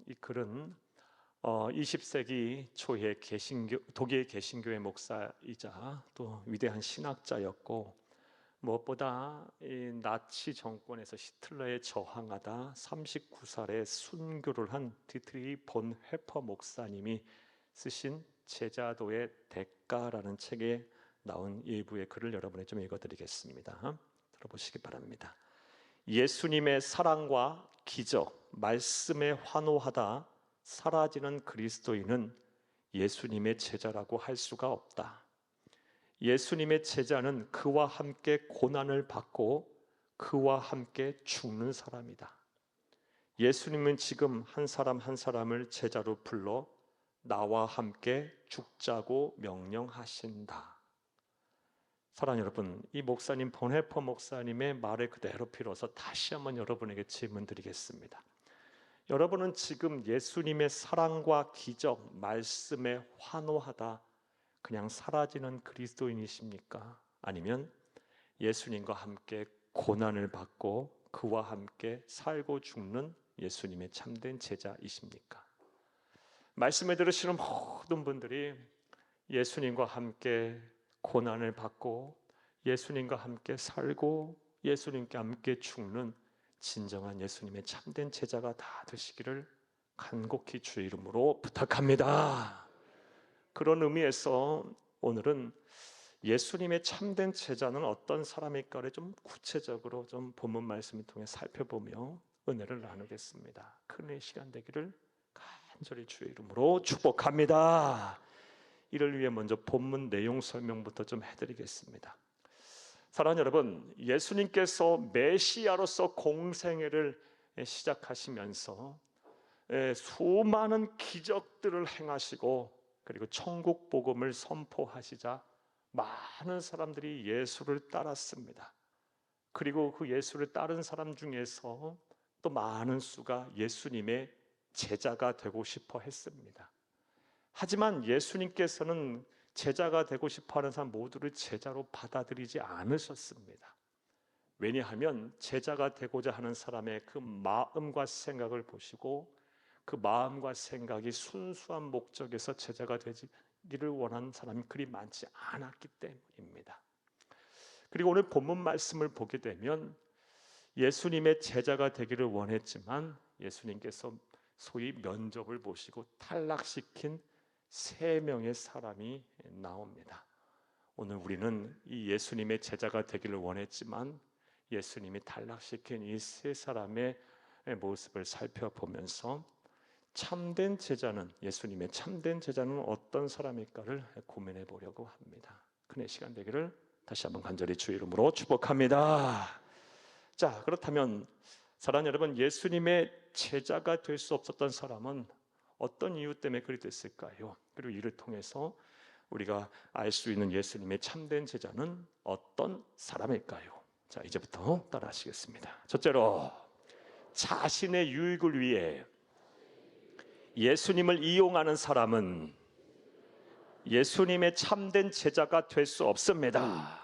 이 글은 20세기 초에 독일 개신교의 목사이자 또 위대한 신학자였고, 무엇보다 이 나치 정권에서 히틀러에 저항하다 39살에 순교를 한 디트리히 본 헤퍼 목사님이 쓰신 제자도의 대가라는 책에 나온 일부의 글을 여러분에 좀 읽어드리겠습니다. 들어보시기 바랍니다. 예수님의 사랑과 기적, 말씀에 환호하다 사라지는 그리스도인은 예수님의 제자라고 할 수가 없다. 예수님의 제자는 그와 함께 고난을 받고 그와 함께 죽는 사람이다. 예수님은 지금 한 사람 한 사람을 제자로 불러 나와 함께 죽자고 명령하신다. 사랑하는 여러분, 이 목사님 본헤퍼 목사님의 말을 그대로 빌어서 다시 한번 여러분에게 질문 드리겠습니다. 여러분은 지금 예수님의 사랑과 기적, 말씀에 환호하다 그냥 사라지는 그리스도인이십니까? 아니면 예수님과 함께 고난을 받고 그와 함께 살고 죽는 예수님의 참된 제자이십니까? 말씀을 들으시는 모든 분들이 예수님과 함께 고난을 받고 예수님과 함께 살고 예수님과 함께 죽는 진정한 예수님의 참된 제자가 다 되시기를 간곡히 주의 이름으로 부탁합니다. 그런 의미에서 오늘은 예수님의 참된 제자는 어떤 사람일까를 좀 구체적으로 좀 본문 말씀을 통해 살펴보며 은혜를 나누겠습니다. 큰 시간 되기를 간절히 주의 이름으로 축복합니다. 이를 위해 먼저 본문 내용 설명부터 좀 해드리겠습니다. 사랑하는 여러분, 예수님께서 메시아로서 공생애를 시작하시면서 수많은 기적들을 행하시고 그리고 천국 복음을 선포하시자 많은 사람들이 예수를 따랐습니다. 그리고 그 예수를 따른 사람 중에서 또 많은 수가 예수님의 제자가 되고 싶어 했습니다. 하지만 예수님께서는 제자가 되고 싶어하는 사람 모두를 제자로 받아들이지 않으셨습니다. 왜냐하면 제자가 되고자 하는 사람의 그 마음과 생각을 보시고 그 마음과 생각이 순수한 목적에서 제자가 되기를 원하는 사람이 그리 많지 않았기 때문입니다. 그리고 오늘 본문 말씀을 보게 되면 예수님의 제자가 되기를 원했지만 예수님께서 소위 면접을 보시고 탈락시킨 3명의 사람이 나옵니다. 오늘 우리는 이 예수님의 제자가 되기를 원했지만 예수님이 탈락시킨 이 3사람의 모습을 살펴보면서 참된 제자는, 예수님의 참된 제자는 어떤 사람일까를 고민해 보려고 합니다. 큰 시간 되기를 다시 한번 간절히 주의 이름으로 축복합니다. 자, 그렇다면 사랑하는 여러분, 예수님의 제자가 될 수 없었던 사람은 어떤 이유 때문에 그리 됐을까요? 그리고 이를 통해서 우리가 알 수 있는 예수님의 참된 제자는 어떤 사람일까요? 자, 이제부터 따라 하시겠습니다. 첫째로, 자신의 유익을 위해 예수님을 이용하는 사람은 예수님의 참된 제자가 될 수 없습니다.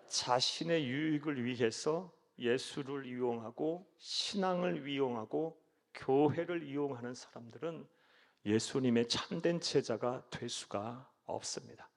자신의 유익을 위해서 예수를 이용하고 신앙을 이용하고 교회를 이용하는 사람들은 예수님의 참된 제자가 될 수가 없습니다.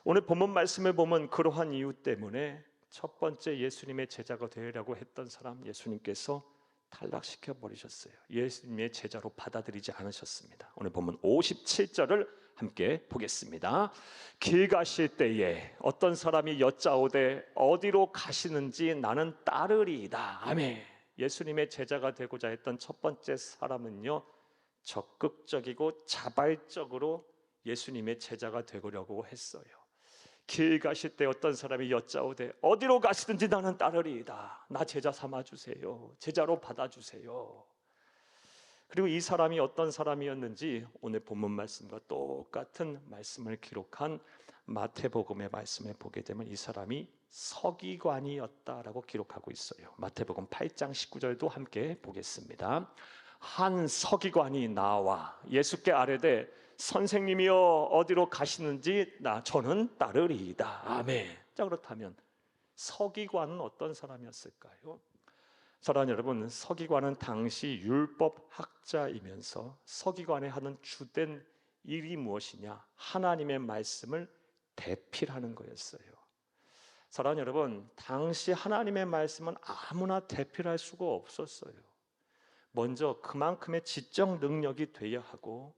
오늘 본문 말씀을 보면 그러한 이유 때문에 첫 번째 예수님의 제자가 되려고 했던 사람 예수님께서 탈락시켜 버리셨어요. 예수님의 제자로 받아들이지 않으셨습니다. 오늘 본문 57절을 함께 보겠습니다. 길 가실 때에 어떤 사람이 여짜오되 어디로 가시는지 나는 따르리이다. 아멘. 예수님의 제자가 되고자 했던 첫 번째 사람은요, 적극적이고 자발적으로 예수님의 제자가 되려고 했어요. 길 가실 때 어떤 사람이 여짜오되 어디로 가시든지 나는 따르리이다. 나 제자 삼아주세요. 제자로 받아주세요. 그리고 이 사람이 어떤 사람이었는지 오늘 본문 말씀과 똑같은 말씀을 기록한 마태복음의 말씀을 보게 되면 이 사람이 서기관이었다라고 기록하고 있어요. 마태복음 8장 19절도 함께 보겠습니다. 한 서기관이 나와 예수께 아뢰되 선생님이여 어디로 가시는지 저는 따르리이다. 아멘. 자, 그렇다면 서기관은 어떤 사람이었을까요? 사랑하는 여러분, 서기관은 당시 율법 학자이면서 서기관이 하는 주된 일이 무엇이냐? 하나님의 말씀을 대필하는 거였어요. 사랑하는 여러분, 당시 하나님의 말씀은 아무나 대필할 수가 없었어요. 먼저 그만큼의 지적 능력이 돼야 하고,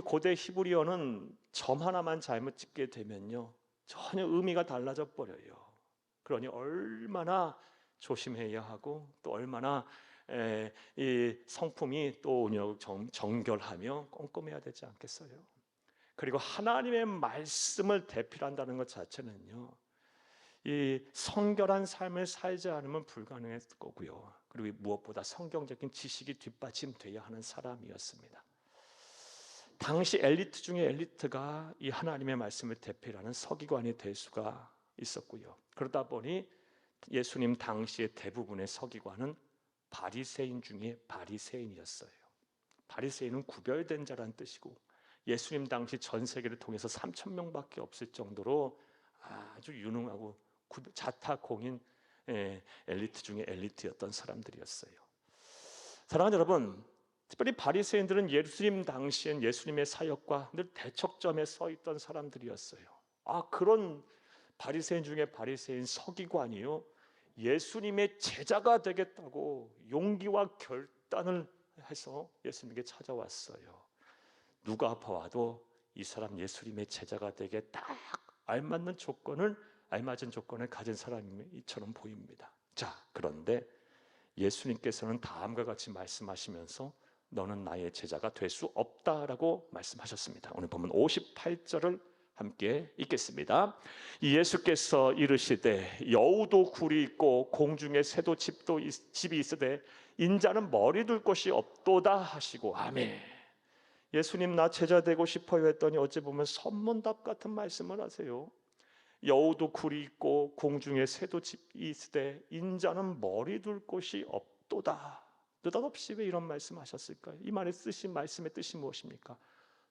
고대 히브리어는 점 하나만 잘못 찍게 되면요, 전혀 의미가 달라져 버려요. 그러니 얼마나 조심해야 하고, 또 얼마나 이 성품이 또 정결하며 꼼꼼해야 되지 않겠어요? 그리고 하나님의 말씀을 대필한다는 것 자체는요, 이 성결한 삶을 살지 않으면 불가능할 거고요. 그리고 무엇보다 성경적인 지식이 뒷받침돼야 하는 사람이었습니다. 당시 엘리트 중에 엘리트가 이 하나님의 말씀을 대필하는 서기관이 될 수가 있었고요. 그러다 보니 예수님 당시의 대부분의 서기관은 바리새인 중에 바리새인이었어요. 바리새인은 구별된 자란 뜻이고, 예수님 당시 전 세계를 통해서 3,000명밖에 없을 정도로 아주 유능하고 자타공인 엘리트 중에 엘리트였던 사람들이었어요. 사랑하는 여러분, 특별히 바리새인들은 예수님 당시엔 예수님의 사역과 늘 대척점에 서 있던 사람들이었어요. 그런 바리새인 중에 바리새인 서기관이요, 예수님의 제자가 되겠다고 용기와 결단을 해서 예수님께 찾아왔어요. 누가 봐도 이 사람 예수님의 제자가 되게 딱 알맞은 조건을 가진 사람처럼 보입니다. 자, 그런데 예수님께서는 다음과 같이 말씀하시면서 너는 나의 제자가 될 수 없다라고 말씀하셨습니다. 오늘 보면 58절을 함께 읽겠습니다. 예수께서 이르시되 여우도 굴이 있고 공중에 새도 집이 있으되 인자는 머리 둘 곳이 없도다 하시고. 아멘. 예수님 나 제자 되고 싶어요 했더니 어찌 보면 선문답 같은 말씀을 하세요. 여우도 굴이 있고 공중에 새도 집이 있으되 인자는 머리 둘 곳이 없도다. 느닷없이 왜 이런 말씀하셨을까요? 이 말씀의 뜻이 무엇입니까?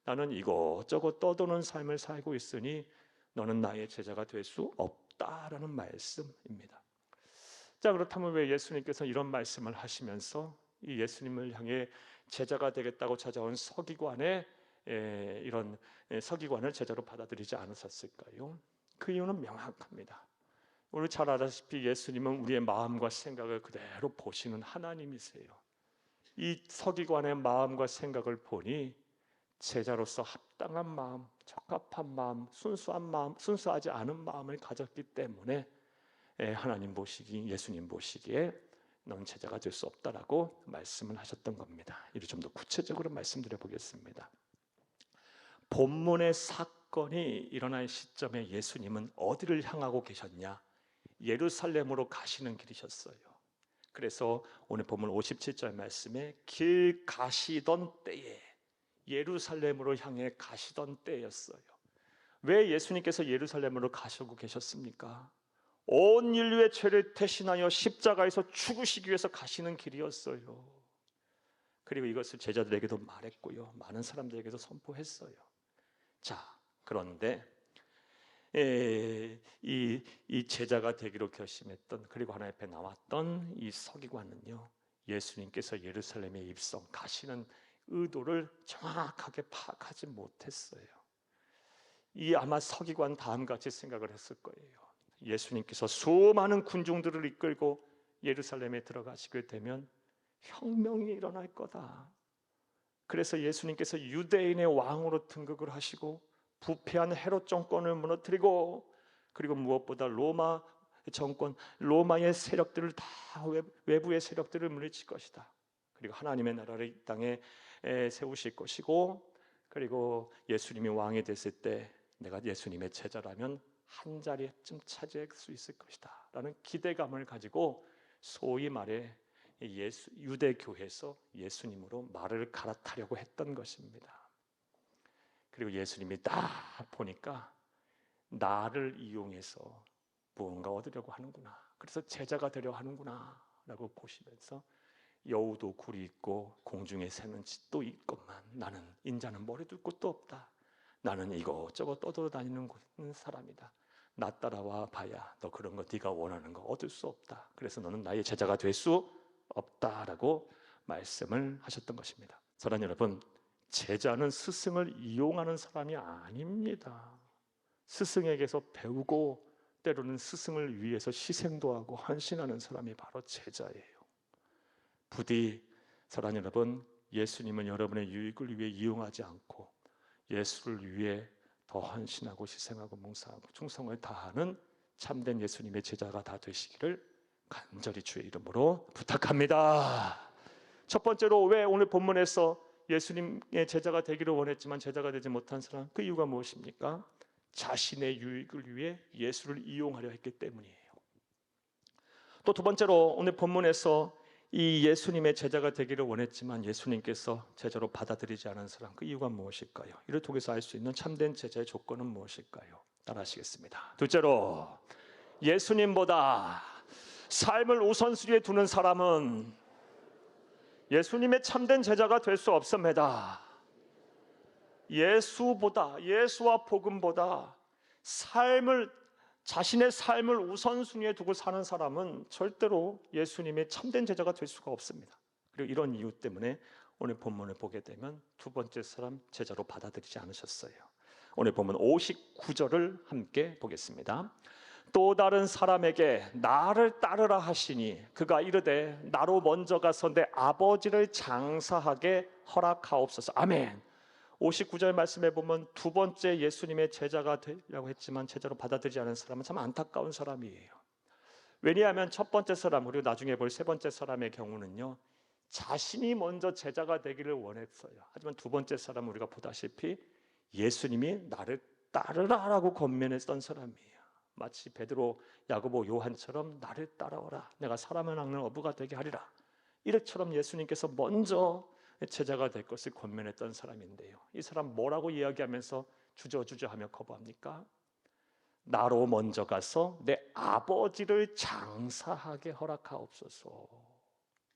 나는 이것저것 떠도는 삶을 살고 있으니 너는 나의 제자가 될 수 없다라는 말씀입니다. 자, 그렇다면 왜 예수님께서 이런 말씀을 하시면서 이 예수님을 향해 제자가 되겠다고 찾아온 서기관의 이런 서기관을 제자로 받아들이지 않으셨을까요? 그 이유는 명확합니다. 우리 잘 알다시피 예수님은 우리의 마음과 생각을 그대로 보시는 하나님이세요. 이 서기관의 마음과 생각을 보니 제자로서 합당한 마음, 적합한 마음, 순수하지 않은 마음을 가졌기 때문에 예수님 보시기에 넌 제자가 될 수 없다라고 말씀을 하셨던 겁니다. 이를 좀 더 구체적으로 말씀드려 보겠습니다. 본문의 사건이 일어날 시점에 예수님은 어디를 향하고 계셨냐? 예루살렘으로 가시는 길이셨어요. 그래서 오늘 본문 57절 말씀에 길 가시던 때에, 예루살렘으로 향해 가시던 때였어요. 왜 예수님께서 예루살렘으로 가시고 계셨습니까? 온 인류의 죄를 대신하여 십자가에서 죽으시기 위해서 가시는 길이었어요. 그리고 이것을 제자들에게도 말했고요, 많은 사람들에게도 선포했어요. 자, 그런데 이 제자가 되기로 결심했던, 그리고 하나님 앞에 나왔던 이 서기관은요, 예수님께서 예루살렘에 가시는 의도를 정확하게 파악하지 못했어요. 아마 서기관 다음같이 생각을 했을 거예요. 예수님께서 수많은 군중들을 이끌고 예루살렘에 들어가시게 되면 혁명이 일어날 거다. 그래서 예수님께서 유대인의 왕으로 등극을 하시고 부패한 헤롯 정권을 무너뜨리고, 그리고 무엇보다 로마 정권, 로마의 세력들을 다 외부의 세력들을 물리칠 것이다. 그리고 하나님의 나라를 이 땅에 세우실 것이고, 그리고 예수님이 왕이 됐을 때 내가 예수님의 제자라면 한 자리쯤 차지할 수 있을 것이다 라는 기대감을 가지고 소위 말해 유대교회에서 예수님으로 말을 갈아타려고 했던 것입니다. 그리고 예수님이 딱 보니까 나를 이용해서 무언가 얻으려고 하는구나, 그래서 제자가 되려 하는구나 라고 보시면서 여우도 굴이 있고 공중에 새는 짓도 있건만 나는 인자는 머리 둘 곳도 없다. 나는 이것저것 떠돌아다니는 사람이다. 나 따라와 봐야 너 그런 거 네가 원하는 거 얻을 수 없다. 그래서 너는 나의 제자가 될 수 없다라고 말씀을 하셨던 것입니다. 사랑하는 여러분, 제자는 스승을 이용하는 사람이 아닙니다. 스승에게서 배우고 때로는 스승을 위해서 희생도 하고 헌신하는 사람이 바로 제자예요. 부디 사랑하는 여러분, 예수님은 여러분의 유익을 위해 이용하지 않고 예수를 위해 더 헌신하고 희생하고 뭉사하고 충성을 다하는 참된 예수님의 제자가 다 되시기를 간절히 주의 이름으로 부탁합니다. 첫 번째로, 왜 오늘 본문에서 예수님의 제자가 되기를 원했지만 제자가 되지 못한 사람, 그 이유가 무엇입니까? 자신의 유익을 위해 예수를 이용하려 했기 때문이에요. 또 두 번째로, 오늘 본문에서 이 예수님의 제자가 되기를 원했지만 예수님께서 제자로 받아들이지 않은 사람, 그 이유가 무엇일까요? 이를 통해서 알 수 있는 참된 제자의 조건은 무엇일까요? 따라하시겠습니다. 둘째로, 예수님보다 삶을 우선순위에 두는 사람은 예수님의 참된 제자가 될 수 없습니다. 예수와 복음보다 자신의 삶을 우선순위에 두고 사는 사람은 절대로 예수님의 참된 제자가 될 수가 없습니다. 그리고 이런 이유 때문에 오늘 본문을 보게 되면 두 번째 사람 제자로 받아들이지 않으셨어요. 오늘 본문 59절을 함께 보겠습니다. 또 다른 사람에게 나를 따르라 하시니 그가 이르되 나로 먼저 가서 내 아버지를 장사하게 허락하옵소서. 아멘. 59절 말씀에 보면 두 번째 예수님의 제자가 되려고 했지만 제자로 받아들이지 않은 사람은 참 안타까운 사람이에요. 왜냐하면 첫 번째 사람, 그리고 나중에 볼 세 번째 사람의 경우는요, 자신이 먼저 제자가 되기를 원했어요. 하지만 두 번째 사람은 우리가 보다시피 예수님이 나를 따르라라고 권면했던 사람이에요. 마치 베드로, 야고보, 요한처럼 나를 따라오라, 내가 사람을 낚는 어부가 되게 하리라, 이처럼 예수님께서 먼저 제자가 될 것을 권면했던 사람인데요, 이 사람 뭐라고 이야기하면서 주저주저하며 거부합니까? 나로 먼저 가서 내 아버지를 장사하게 허락하옵소서.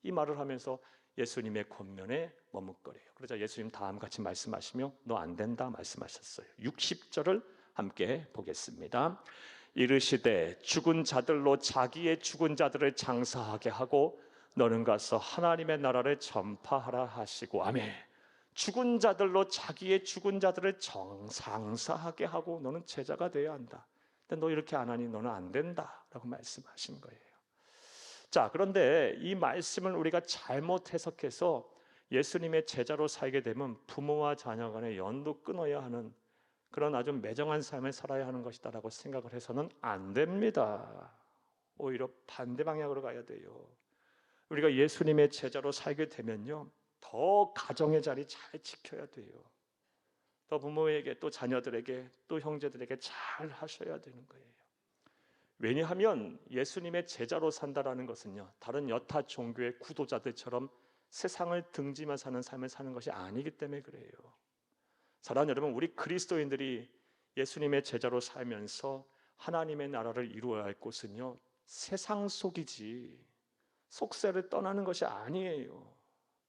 이 말을 하면서 예수님의 권면에 머뭇거려요. 그러자 예수님 다음같이 말씀하시며 너 안 된다 말씀하셨어요. 60절을 함께 보겠습니다. 이르시되 죽은 자들로 자기의 죽은 자들을 장사하게 하고 너는 가서 하나님의 나라를 전파하라 하시고. 아멘. 죽은 자들로 자기의 죽은 자들을 장사하게 하고 너는 제자가 되어야 한다. 근데 너 이렇게 안 하니 너는 안 된다 라고 말씀하신 거예요. 자, 그런데 이 말씀을 우리가 잘못 해석해서 예수님의 제자로 살게 되면 부모와 자녀 간의 연도 끊어야 하는 그런 아주 매정한 삶을 살아야 하는 것이다라고 생각을 해서는 안 됩니다. 오히려 반대 방향으로 가야 돼요. 우리가 예수님의 제자로 살게 되면요, 더 가정의 자리 잘 지켜야 돼요. 또 부모에게, 또 자녀들에게, 또 형제들에게 잘 하셔야 되는 거예요. 왜냐하면 예수님의 제자로 산다라는 것은요, 다른 여타 종교의 구도자들처럼 세상을 등지며 사는 삶을 사는 것이 아니기 때문에 그래요. 사랑하는 여러분, 우리 그리스도인들이 예수님의 제자로 살면서 하나님의 나라를 이루어야 할 곳은요, 세상 속이지 속세를 떠나는 것이 아니에요.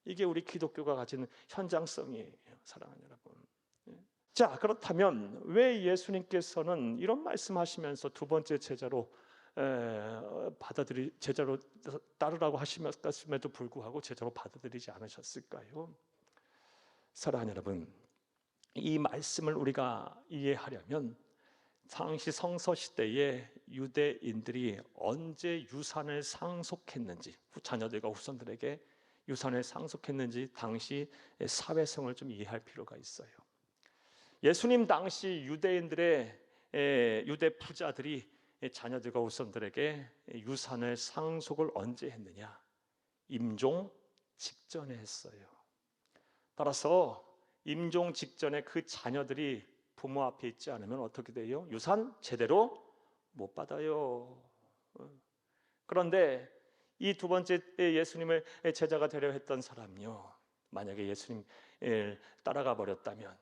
이게 우리 기독교가 가진 현장성이에요. 사랑하는 여러분. 자, 그렇다면 왜 예수님께서는 이런 말씀하시면서 두 번째 제자로 제자로 따르라고 하셨음에도 불구하고 제자로 받아들이지 않으셨을까요? 사랑하는 여러분, 이 말씀을 우리가 이해하려면 당시 성서 시대에 유대인들이 언제 유산을 상속했는지, 자녀들과 후손들에게 유산을 상속했는지 당시 사회성을 좀 이해할 필요가 있어요. 예수님 당시 유대인들의 유대 부자들이 자녀들과 후손들에게 유산을 상속을 언제 했느냐? 임종 직전에 했어요. 따라서 임종 직전에 그 자녀들이 부모 앞에 있지 않으면 어떻게 돼요? 유산 제대로 못 받아요. 그런데 이 두 번째 예수님을 제자가 되려 했던 사람요, 만약에 예수님 따라가 버렸다면,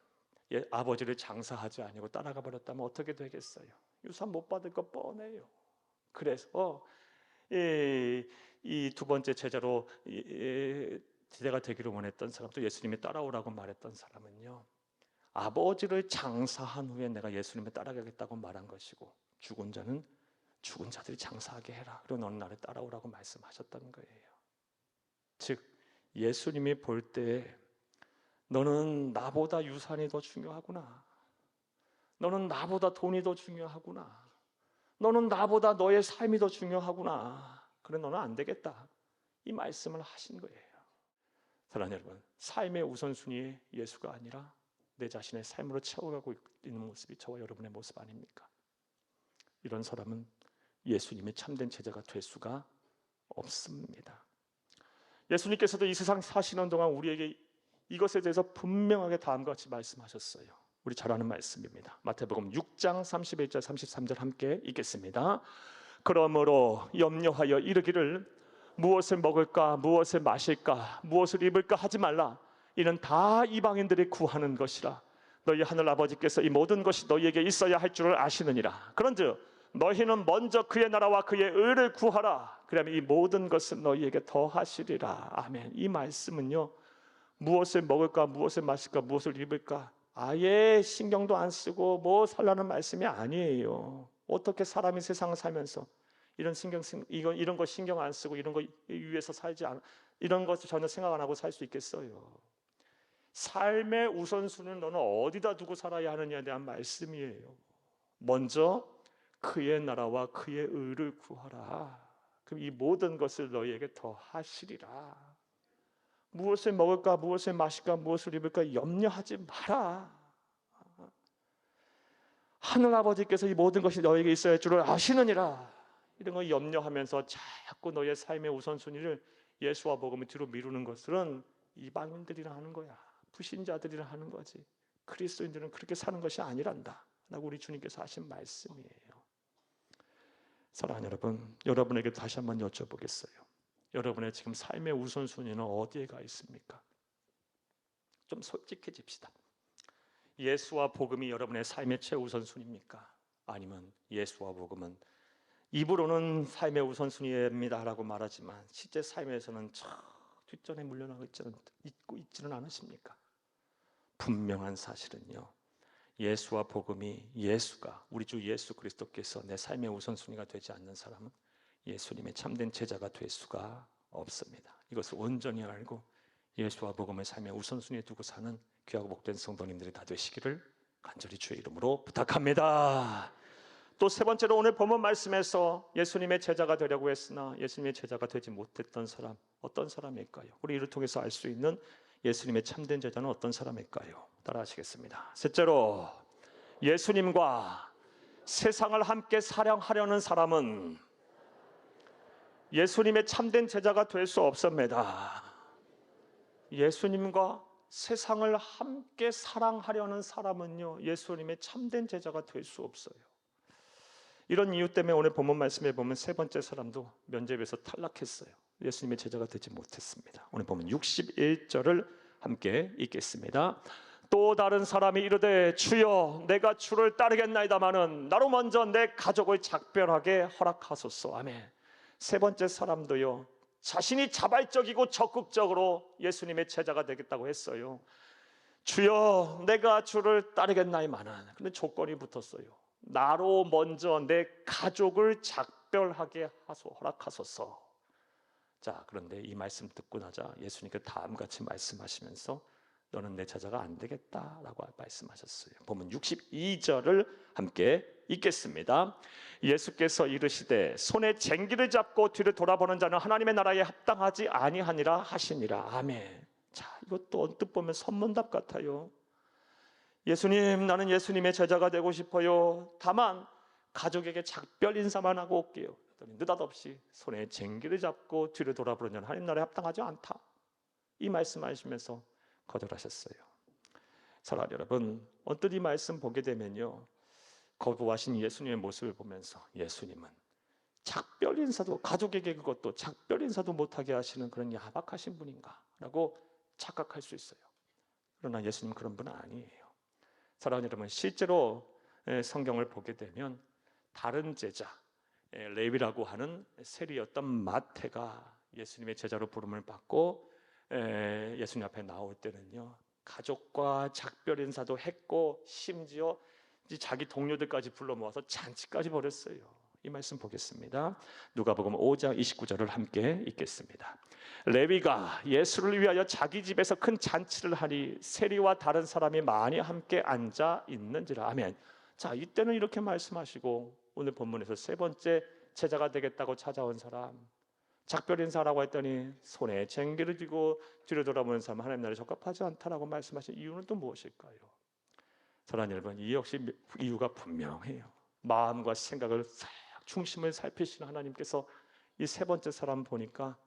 아버지를 장사하지 아니고 따라가 버렸다면 어떻게 되겠어요? 유산 못 받을 거 뻔해요. 그래서 이 두 번째 제자로 제자가 되기를 원했던 사람, 또 예수님이 따라오라고 말했던 사람은요, 아버지를 장사한 후에 내가 예수님을 따라가겠다고 말한 것이고, 죽은 자는 죽은 자들이 장사하게 해라. 그리고 너는 나를 따라오라고 말씀하셨던 거예요. 즉 예수님이 볼 때 너는 나보다 유산이 더 중요하구나. 너는 나보다 돈이 더 중요하구나. 너는 나보다 너의 삶이 더 중요하구나. 그래 너는 안 되겠다. 이 말씀을 하신 거예요. 사랑하는 여러분, 삶의 우선순위에 예수가 아니라 내 자신의 삶으로 채워가고 있는 모습이 저와 여러분의 모습 아닙니까? 이런 사람은 예수님의 참된 제자가 될 수가 없습니다. 예수님께서도 이 세상 사시는 동안 우리에게 이것에 대해서 분명하게 다음과 같이 말씀하셨어요. 우리 잘 아는 말씀입니다. 마태복음 6장 31절 33절 함께 읽겠습니다. 그러므로 염려하여 이르기를 무엇을 먹을까 무엇을 마실까 무엇을 입을까 하지 말라. 이는 다 이방인들이 구하는 것이라. 너희 하늘 아버지께서 이 모든 것이 너희에게 있어야 할 줄을 아시느니라. 그런즉 너희는 먼저 그의 나라와 그의 의를 구하라. 그러면 이 모든 것은 너희에게 더하시리라. 아멘. 이 말씀은요, 무엇을 먹을까 무엇을 마실까 무엇을 입을까 아예 신경도 안 쓰고 뭐 살라는 말씀이 아니에요. 어떻게 사람이 세상을 살면서 이런 거 신경 안 쓰고 이런 거 위해서 살지 않 이런 것 전혀 생각 안 하고 살 수 있겠어요? 삶의 우선순위는 너는 어디다 두고 살아야 하느냐에 대한 말씀이에요. 먼저 그의 나라와 그의 의를 구하라. 그럼 이 모든 것을 너희에게 더하시리라. 무엇을 먹을까 무엇을 마실까 무엇을 입을까 염려하지 마라. 하늘 아버지께서 이 모든 것이 너에게 있어야 할 줄을 아시느니라. 이런 거 염려하면서 자꾸 너의 삶의 우선순위를 예수와 복음을 뒤로 미루는 것들은 이방인들이라 하는 거야. 불신자들이라 하는 거지. 그리스도인들은 그렇게 사는 것이 아니란다 라고 우리 주님께서 하신 말씀이에요. 사랑하는 여러분, 여러분에게 다시 한번 여쭤보겠어요. 여러분의 지금 삶의 우선순위는 어디에 가 있습니까? 좀 솔직해집시다. 예수와 복음이 여러분의 삶의 최우선순위입니까? 아니면 예수와 복음은 입으로는 삶의 우선순위입니다라고 말하지만 실제 삶에서는 저 뒷전에 물러나고 있지는 않으십니까? 분명한 사실은요, 예수와 복음이 예수가 우리 주 예수 그리스도께서 내 삶의 우선순위가 되지 않는 사람은 예수님의 참된 제자가 될 수가 없습니다. 이것을 온전히 알고 예수와 복음의 삶의 우선순위에 두고 사는 귀하고 복된 성도님들이 다 되시기를 간절히 주의 이름으로 부탁합니다. 또 세 번째로 오늘 본문 말씀에서 예수님의 제자가 되려고 했으나 예수님의 제자가 되지 못했던 사람, 어떤 사람일까요? 우리 이를 통해서 알 수 있는 예수님의 참된 제자는 어떤 사람일까요? 따라하시겠습니다. 셋째로, 예수님과 세상을 함께 사랑하려는 사람은 예수님의 참된 제자가 될 수 없습니다. 예수님과 세상을 함께 사랑하려는 사람은요, 예수님의 참된 제자가 될 수 없어요. 이런 이유 때문에 오늘 본문 말씀에 보면 세 번째 사람도 면접에서 탈락했어요. 예수님의 제자가 되지 못했습니다. 오늘 보면 61절을 함께 읽겠습니다. 또 다른 사람이 이르되 주여 내가 주를 따르겠나이다마는 나로 먼저 내 가족을 작별하게 허락하소서. 아멘. 세 번째 사람도요, 자신이 자발적이고 적극적으로 예수님의 제자가 되겠다고 했어요. 주여 내가 주를 따르겠나이마는, 근데 조건이 붙었어요. 나로 먼저 내 가족을 작별하게 허락하소서. 자, 그런데 이 말씀 듣고 나자 예수님께서 다음같이 말씀하시면서 너는 내 제자가 안 되겠다라고 말씀하셨어요. 보면 62절을 함께 읽겠습니다. 예수께서 이르시되 손에 쟁기를 잡고 뒤를 돌아보는 자는 하나님의 나라에 합당하지 아니하니라 하시니라. 아멘. 자, 이것도 언뜻 보면 선문답 같아요. 예수님, 나는 예수님의 제자가 되고 싶어요. 다만 가족에게 작별 인사만 하고 올게요. 느닷없이 손에 쟁기를 잡고 뒤를 돌아보는 자는 하나님 나라에 합당하지 않다, 이 말씀하시면서 거절하셨어요. 사랑하는 여러분, 언뜻 이 말씀 보게 되면요, 거부하신 예수님의 모습을 보면서 예수님은 작별 인사도, 가족에게 그것도 작별 인사도 못하게 하시는 그런 야박하신 분인가 라고 착각할 수 있어요. 그러나 예수님은 그런 분은 아니에요. 사랑하는 여러분, 실제로 성경을 보게 되면 다른 제자, 레위라고 하는 세리였던 마태가 예수님의 제자로 부름을 받고 예수님 앞에 나올 때는요, 가족과 작별 인사도 했고 심지어 이제 자기 동료들까지 불러 모아서 잔치까지 벌였어요. 이 말씀 보겠습니다. 누가복음 5장 29절을 함께 읽겠습니다. 레위가 예수를 위하여 자기 집에서 큰 잔치를 하니 세리와 다른 사람이 많이 함께 앉아 있는지라. 아멘. 자, 이때는 이렇게 말씀하시고 오늘 본문에서 세 번째 제자가 되겠다고 찾아온 사람, 작별 인사라고 했더니 손에 쟁기를 쥐고 뒤로 돌아보는 사람 하나님 나라에 적합하지 않다라고 말씀하신 이유는 또 무엇일까요? 사랑하는 여러분, 이 역시 이유가 분명해요. 마음과 생각을 싹 중심을 살피시는 하나님께서 이 세 번째 사람 보니까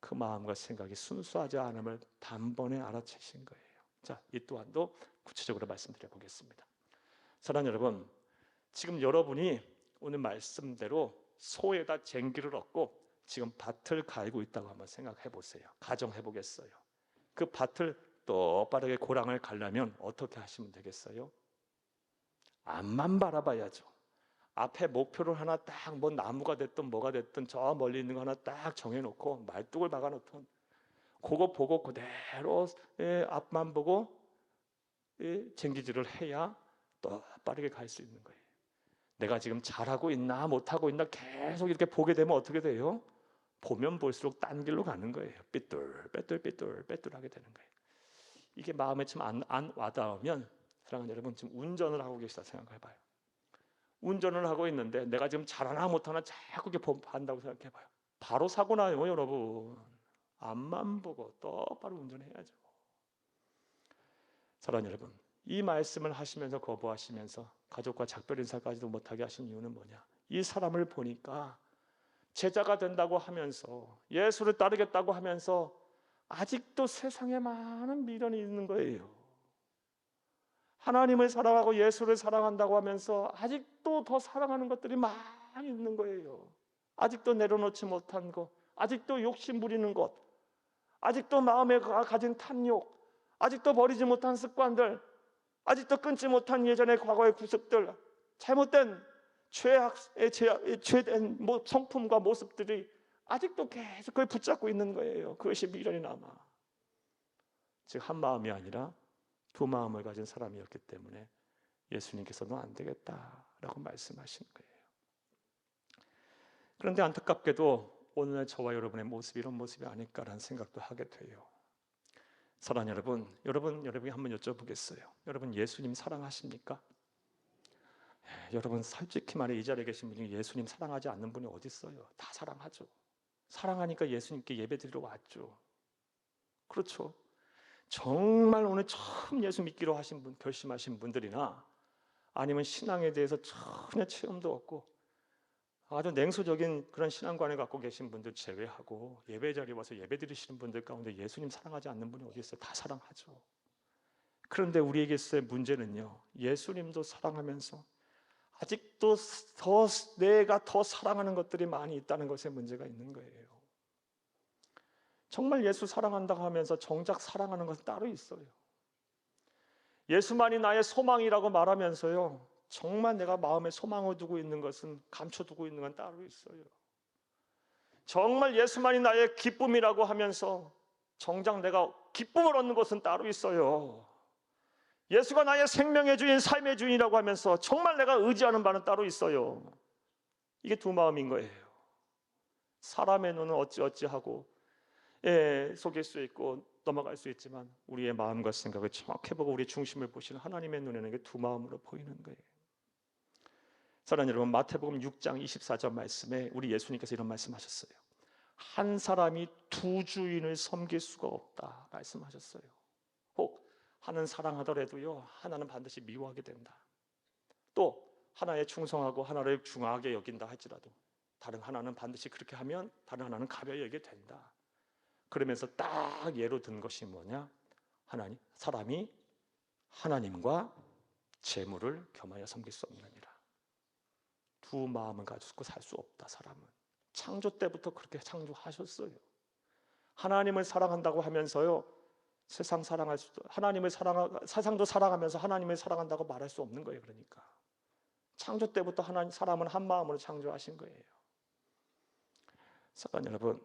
그 마음과 생각이 순수하지 않음을 단번에 알아채신 거예요. 자, 이 또한도 구체적으로 말씀드려 보겠습니다. 사랑하는 여러분, 지금 여러분이 오늘 말씀대로 소에다 쟁기를 얻고 지금 밭을 갈고 있다고 한번 생각해 보세요. 가정해 보겠어요. 그 밭을 똑바르게 고랑을 갈려면 어떻게 하시면 되겠어요? 앞만 바라봐야죠. 앞에 목표를 하나 딱, 뭐 나무가 됐든 뭐가 됐든 저 멀리 있는 거 하나 딱 정해놓고 말뚝을 박아놓던 그거 보고 그대로 앞만 보고 쟁기질을 해야 똑바르게 갈 수 있는 거예요. 내가 지금 잘하고 있나 못하고 있나 계속 이렇게 보게 되면 어떻게 돼요? 보면 볼수록 딴 길로 가는 거예요. 삐뚤하게 되는 거예요. 이게 마음에 좀 안 와닿으면 사랑하는 여러분, 지금 운전을 하고 계시다 생각해봐요. 운전을 하고 있는데 내가 지금 잘하나 못하나 자꾸 이렇게 한다고 생각해봐요. 바로 사고 나요, 여러분. 앞만 보고 똑바로 운전해야죠. 사랑하는 여러분, 이 말씀을 하시면서 거부하시면서 가족과 작별 인사까지도 못하게 하신 이유는 뭐냐? 이 사람을 보니까 제자가 된다고 하면서 예수를 따르겠다고 하면서 아직도 세상에 많은 미련이 있는 거예요. 하나님을 사랑하고 예수를 사랑한다고 하면서 아직도 더 사랑하는 것들이 많이 있는 거예요. 아직도 내려놓지 못한 것, 아직도 욕심 부리는 것, 아직도 마음에 가진 탐욕, 아직도 버리지 못한 습관들, 아직도 끊지 못한 예전의 과거의 구습들, 잘못된 죄된 성품과 모습들이 아직도 계속 그걸 붙잡고 있는 거예요. 그것이 미련이 남아. 즉 한 마음이 아니라 두 마음을 가진 사람이었기 때문에 예수님께서 너 안 되겠다라고 말씀하신 거예요. 그런데 안타깝게도 오늘 저와 여러분의 모습이 이런 모습이 아닐까라는 생각도 하게 돼요. 사랑하는 여러분이 한번 여쭤보겠어요. 여러분 예수님 사랑하십니까? 여러분 솔직히 말해 이 자리에 계신 분이 예수님 사랑하지 않는 분이 어디 있어요? 다 사랑하죠. 사랑하니까 예수님께 예배드리러 왔죠. 그렇죠? 정말 오늘 처음 예수 믿기로 하신 분, 결심하신 분들이나 아니면 신앙에 대해서 전혀 체험도 없고 아주 냉소적인 그런 신앙관을 갖고 계신 분들 제외하고 예배 자리에 와서 예배 드리시는 분들 가운데 예수님 사랑하지 않는 분이 어디 있어요? 다 사랑하죠. 그런데 우리에게서의 문제는요, 예수님도 사랑하면서 아직도 내가 더 사랑하는 것들이 많이 있다는 것에 문제가 있는 거예요. 정말 예수 사랑한다고 하면서 정작 사랑하는 것은 따로 있어요. 예수만이 나의 소망이라고 말하면서요, 정말 내가 마음에 소망을 두고 있는 것은, 감춰두고 있는 건 따로 있어요. 정말 예수만이 나의 기쁨이라고 하면서 정작 내가 기쁨을 얻는 것은 따로 있어요. 예수가 나의 생명의 주인, 삶의 주인이라고 하면서 정말 내가 의지하는 바는 따로 있어요. 이게 두 마음인 거예요. 사람의 눈은 어찌하고 속일 수 있고 넘어갈 수 있지만 우리의 마음과 생각을 정확히 보고 우리 중심을 보시는 하나님의 눈에는 이게 두 마음으로 보이는 거예요. 사랑하는 여러분, 마태복음 6장 24절 말씀에 우리 예수님께서 이런 말씀하셨어요. 한 사람이 두 주인을 섬길 수가 없다 말씀하셨어요. 혹 하나는 사랑하더라도요, 하나는 반드시 미워하게 된다. 또 하나에 충성하고 하나를 중하게 여긴다 할지라도 다른 하나는 반드시 그렇게 하면 다른 하나는 가벼이 여기게 된다. 그러면서 딱 예로 든 것이 뭐냐? 사람이 하나님과 재물을 겸하여 섬길 수 없느니라. 두 마음을 가지고 살 수 없다. 사람은 창조 때부터 그렇게 창조하셨어요. 하나님을 사랑한다고 하면서요, 세상도 사랑하면서 하나님을 사랑한다고 말할 수 없는 거예요. 그러니까 창조 때부터 사람은 한 마음으로 창조하신 거예요. 사랑하는 여러분,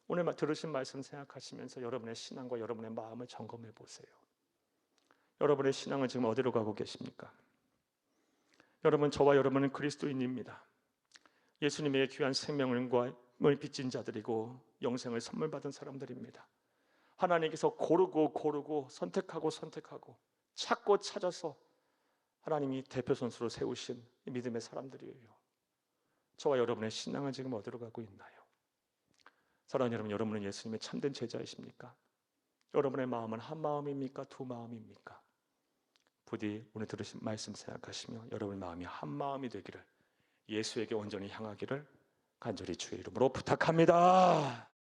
오늘 들으신 말씀 생각하시면서 여러분의 신앙과 여러분의 마음을 점검해 보세요. 여러분의 신앙은 지금 어디로 가고 계십니까? 여러분, 저와 여러분은 그리스도인입니다. 예수님의 귀한 생명을 빚진 자들이고 영생을 선물 받은 사람들입니다. 하나님께서 고르고 선택하고 찾고 찾아서 하나님이 대표 선수로 세우신 믿음의 사람들이에요. 저와 여러분의 신앙은 지금 어디로 가고 있나요? 사랑하는 여러분, 여러분은 예수님의 참된 제자이십니까? 여러분의 마음은 한 마음입니까? 두 마음입니까? 부디 오늘 들으신 말씀 생각하시며 여러분의 마음이 한 마음이 되기를, 예수에게 온전히 향하기를 간절히 주의 이름으로 부탁합니다.